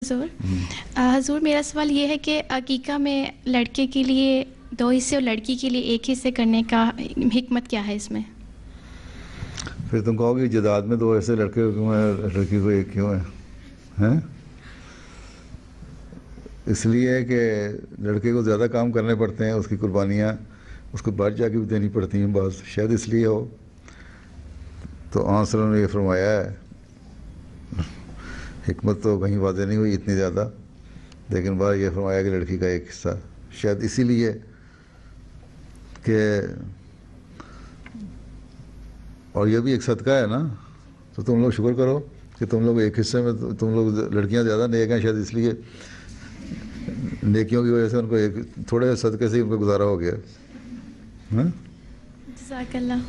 حضور حضور میرا سوال یہ ہے کہ عقیقہ میں لڑکے کے لیے 2 حصے اور لڑکی کے لیے 1 حصے کرنے کا حکمت کیا ہے اس میں؟ پھر تم کہو گے جداد میں 2 حصے لڑکے کو کیوں ہے لڑکی کو 1 کیوں ہے؟ ہیں اس لیے کہ لڑکے کو زیادہ کام کرنے پڑتے ہیں، اس کی قربانیاں اس کو بعد جا کے بھی دینی پڑتی ہیں بعض، شاید اس لیے ہو۔ تو آن صلی اللہ علیہ وسلم نے یہ فرمایا ہے، حکمت تو کہیں واضح نہیں ہوئی اتنی زیادہ، لیکن بار یہ فرمایا کہ لڑکی کا 1 حصہ، شاید اسی لیے کہ اور یہ بھی ایک صدقہ ہے نا، تو تم لوگ شکر کرو کہ تم لوگ 1 حصے میں، تم لوگ لڑکیاں زیادہ نیک ہیں، شاید اس لیے نیکیوں کی وجہ سے ان کو تھوڑے صدقے سے ہی ان کو گزارا ہو گیا۔ جزاک اللہ۔